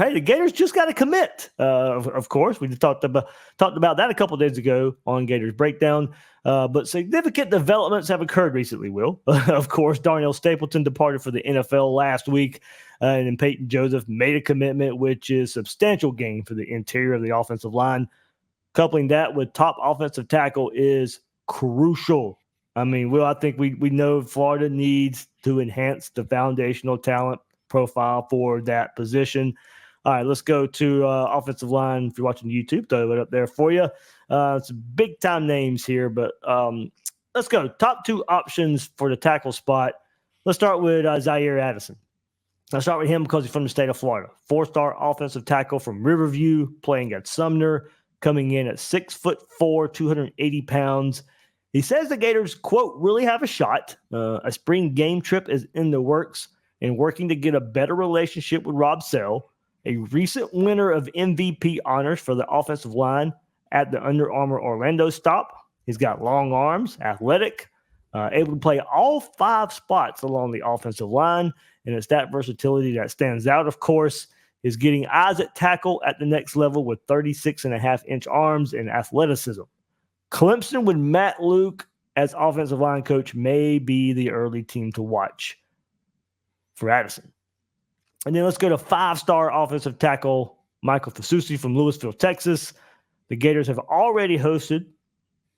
Hey, the Gators just got to commit. Of course, we talked about that a couple of days ago on Gators Breakdown. But significant developments have occurred recently, Will. Of course, Darnell Stapleton departed for the NFL last week, and then Peyton Joseph made a commitment, which is substantial gain for the interior of the offensive line. Coupling that with top offensive tackle is crucial. I mean, Will, I think we know Florida needs to enhance the foundational talent profile for that position. All right, let's go to offensive line. If you're watching YouTube, throw it up there for you. Some big-time names here, but let's go. Top two options for the tackle spot. Let's start with Zaire Addison. I'll start with him because he's from the state of Florida. Four-star offensive tackle from Riverview, playing at Sumner, coming in at 6'4", 280 pounds. He says the Gators, quote, really have a shot. A spring game trip is in the works and working to get a better relationship with Rob Sell, a recent winner of MVP honors for the offensive line at the Under Armour Orlando stop. He's got long arms, athletic, able to play all 5 spots along the offensive line, and it's that versatility that stands out, of course. Is getting eyes at tackle at the next level with 36.5-inch arms and athleticism. Clemson with Matt Luke as offensive line coach may be the early team to watch for Addison. And then let's go to 5-star offensive tackle Michael Fasusi from Lewisville, Texas. The Gators have already hosted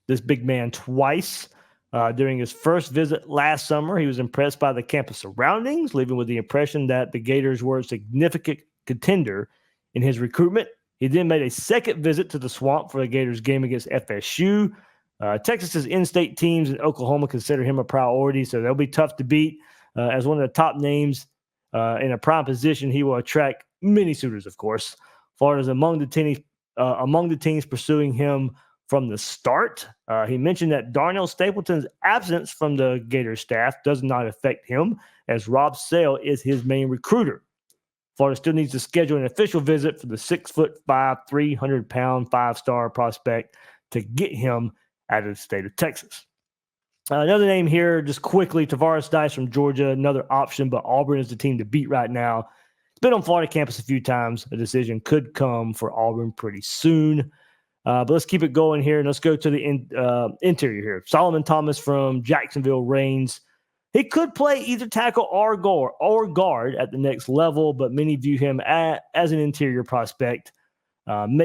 this big man twice. During his first visit last summer, he was impressed by the campus surroundings, leaving with the impression that the Gators were a significant contender in his recruitment. He then made a second visit to the Swamp for the Gators game against FSU. Texas's in-state teams and Oklahoma consider him a priority, so they'll be tough to beat. As one of the top names in a prime position, he will attract many suitors, of course. Florida's among the teams pursuing him from the start. He mentioned that Darnell Stapleton's absence from the Gators staff does not affect him, as Rob Sale is his main recruiter. Florida still needs to schedule an official visit for the 6'5", 300-pound 5-star prospect to get him out of the state of Texas. Another name here, just quickly, Tavares Dice from Georgia, another option, but Auburn is the team to beat right now. He's been on Florida campus a few times. A decision could come for Auburn pretty soon. But let's keep it going here, and let's go to the interior here. Solomon Thomas from Jacksonville Reigns. He could play either tackle or guard at the next level, but many view him as an interior prospect. You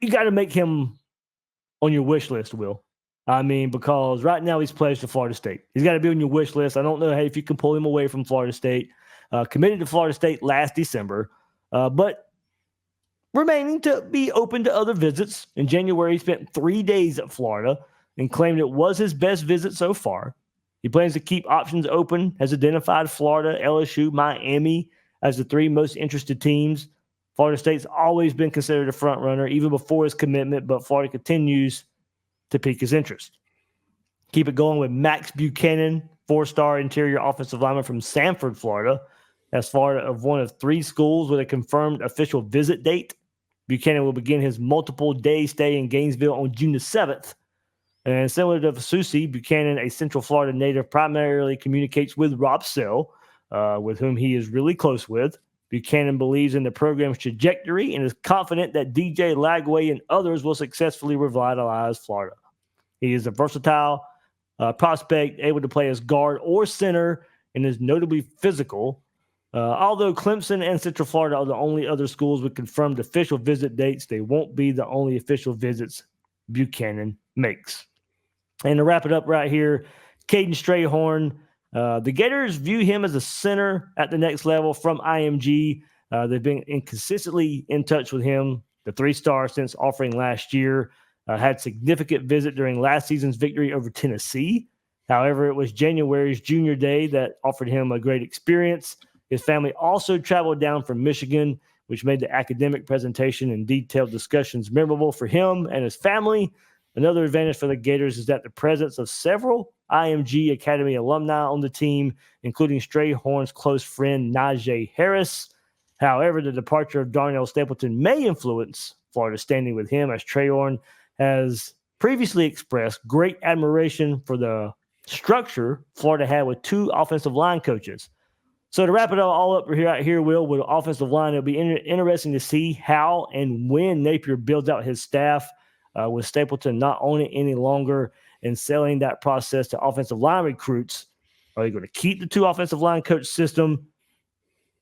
got to make him on your wish list, Will. I mean, because right now he's pledged to Florida State. He's got to be on your wish list. I don't know if you can pull him away from Florida State. Committed to Florida State last December, but remaining to be open to other visits. In January, he spent 3 days at Florida and claimed it was his best visit so far. He plans to keep options open, has identified Florida, LSU, Miami as the 3 most interested teams. Florida State's always been considered a front runner, even before his commitment, but Florida continues to pique his interest. Keep it going with Max Buchanan, 4-star interior offensive lineman from Sanford, Florida. That's Florida of one of 3 schools with a confirmed official visit date. Buchanan will begin his multiple-day stay in Gainesville on June the 7th. And similar to Fasusi, Buchanan, a Central Florida native, primarily communicates with Rob Sell, with whom he is really close with. Buchanan believes in the program's trajectory and is confident that DJ Lagway and others will successfully revitalize Florida. He is a versatile prospect, able to play as guard or center, and is notably physical. Although Clemson and Central Florida are the only other schools with confirmed official visit dates, they won't be the only official visits Buchanan makes. And to wrap it up right here, Caden Strayhorn. The Gators view him as a center at the next level from IMG. They've been consistently in touch with him, the 3-star since offering last year. Had significant visit during last season's victory over Tennessee. However, it was January's junior day that offered him a great experience. His family also traveled down from Michigan, which made the academic presentation and detailed discussions memorable for him and his family. Another advantage for the Gators is that the presence of several IMG Academy alumni on the team, including Strayhorn's close friend Najee Harris. However, the departure of Darnell Stapleton may influence Florida's standing with him, as Strayhorn has previously expressed great admiration for the structure Florida had with 2 offensive line coaches. So to wrap it all up here, Will, with offensive line, it'll be interesting to see how and when Napier builds out his staff with Stapleton not owning it any longer and selling that process to offensive line recruits. Are they going to keep the 2 offensive line coach system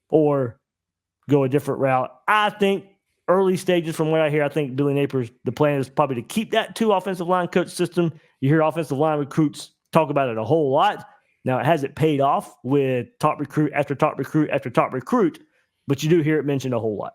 or go a different route? I think early stages from what I hear, I think Billy Napier's the plan is probably to keep that 2 offensive line coach system. You hear offensive line recruits talk about it a whole lot. Now, it hasn't paid off with top recruit after top recruit after top recruit, but you do hear it mentioned a whole lot.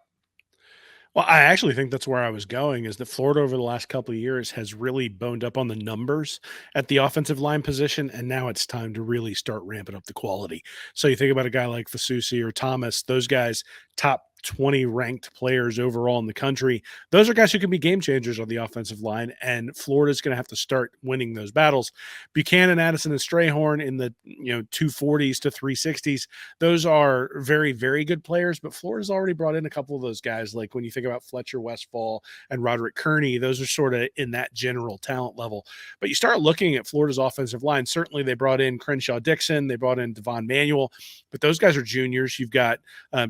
Well, I actually think that's where I was going, is that Florida over the last couple of years has really boned up on the numbers at the offensive line position, and now it's time to really start ramping up the quality. So you think about a guy like Fasusi or Thomas, those guys, top 20 ranked players overall in the country. Those are guys who can be game changers on the offensive line, and Florida's going to have to start winning those battles. Buchanan, Addison, and Strayhorn in the 240s to 360s. Those are very, very good players, but Florida's already brought in a couple of those guys. Like when you think about Fletcher Westfall and Roderick Kearney, those are sort of in that general talent level. But you start looking at Florida's offensive line. Certainly, they brought in Crenshaw Dixon, they brought in Devon Manuel, but those guys are juniors. You've got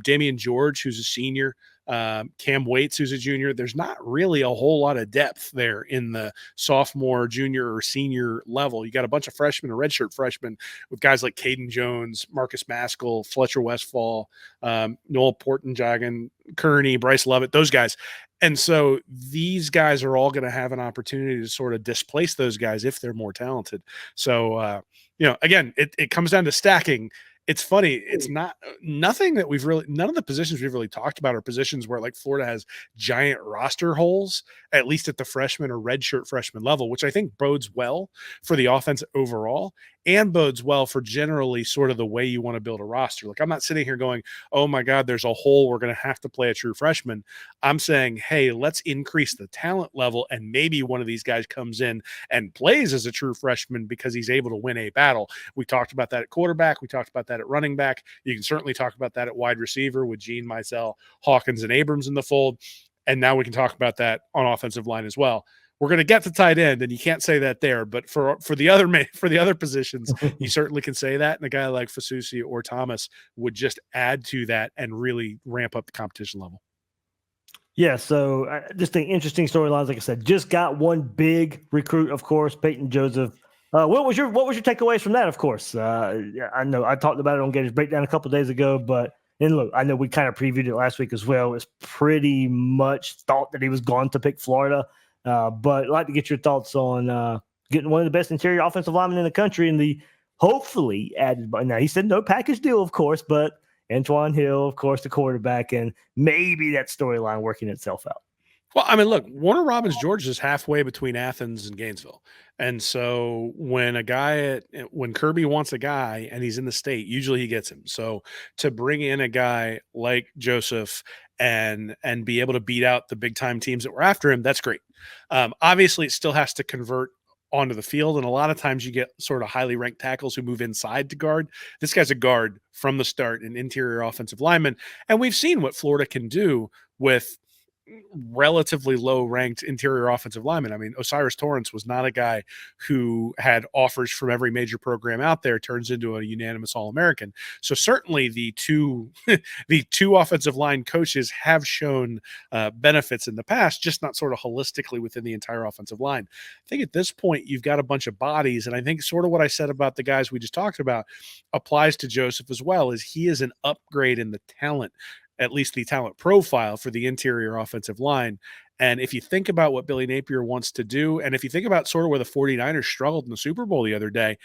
Damian George, who's a senior, Cam Waits, who's a junior. There's not really a whole lot of depth there in the sophomore, junior, or senior level. You got a bunch of freshmen or redshirt freshmen with guys like Caden Jones, Marcus Maskell, Fletcher Westfall, Noel Portenjagen, Kearney, Bryce Lovett, those guys. And so these guys are all going to have an opportunity to sort of displace those guys if they're more talented. So, again, it comes down to stacking. It's funny. It's nothing that none of the positions we've really talked about are positions where like Florida has giant roster holes, at least at the freshman or redshirt freshman level, which I think bodes well for the offense overall and bodes well for generally sort of the way you want to build a roster. Like, I'm not sitting here going, oh my God, there's a hole, we're going to have to play a true freshman. I'm saying, hey, let's increase the talent level, and maybe one of these guys comes in and plays as a true freshman because he's able to win a battle. We talked about that at quarterback. We talked about that at running back. You can certainly talk about that at wide receiver with Gene, Mizell, Hawkins, and Abrams in the fold. And now we can talk about that on offensive line as well. We're going to get to tight end, and you can't say that there, but for the other positions, you certainly can say that. And a guy like Fasusi or Thomas would just add to that and really ramp up the competition level. Yeah, so just the interesting storylines. Like I said, just got one big recruit, of course, Peyton Joseph. What was your takeaways from that? Of course, I know I talked about it on Gators Breakdown a couple of days ago, but and look, I know we kind of previewed it last week as well. It's pretty much thought that he was going to pick Florida. But I'd like to get your thoughts on getting one of the best interior offensive linemen in the country and the hopefully added by now. He said no package deal, of course, but Antoine Hill, of course, the quarterback, and maybe that storyline working itself out. Well, I mean, look, Warner Robins, Georgia is halfway between Athens and Gainesville. And so when Kirby wants a guy and he's in the state, usually he gets him. So to bring in a guy like Joseph and be able to beat out the big time teams that were after him, that's great. Obviously, it still has to convert onto the field. And a lot of times you get sort of highly ranked tackles who move inside to guard. This guy's a guard from the start, an interior offensive lineman. And we've seen what Florida can do with relatively low ranked interior offensive lineman. I mean, Osiris Torrance was not a guy who had offers from every major program out there, turns into a unanimous All-American. So certainly the two offensive line coaches have shown benefits in the past, just not sort of holistically within the entire offensive line. I think at this point you've got a bunch of bodies, and I think sort of what I said about the guys we just talked about applies to Joseph as well, is he is an upgrade in the talent, at least the talent profile for the interior offensive line. And if you think about what Billy Napier wants to do, and if you think about sort of where the 49ers struggled in the Super Bowl the other day,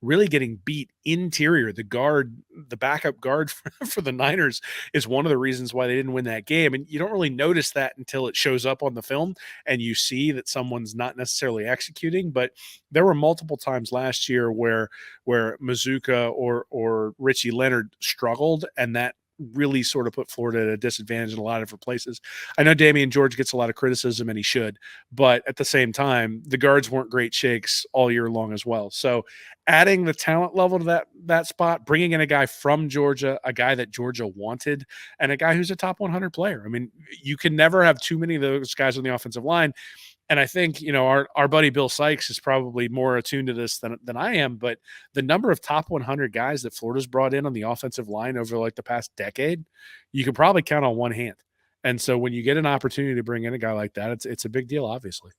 really getting beat interior, the backup guard for the Niners is one of the reasons why they didn't win that game. And you don't really notice that until it shows up on the film and you see that someone's not necessarily executing. But there were multiple times last year where Mazuka or Richie Leonard struggled, and that really sort of put Florida at a disadvantage in a lot of different places. I know Damian George gets a lot of criticism, and he should, but at the same time, the guards weren't great shakes all year long as well. So adding the talent level to that spot, bringing in a guy from Georgia, a guy that Georgia wanted, and a guy who's a top 100 player. I mean, you can never have too many of those guys on the offensive line. And I think, our buddy Bill Sykes is probably more attuned to this than I am, but the number of top 100 guys that Florida's brought in on the offensive line over like the past decade, you can probably count on one hand. And so when you get an opportunity to bring in a guy like that, it's a big deal, obviously.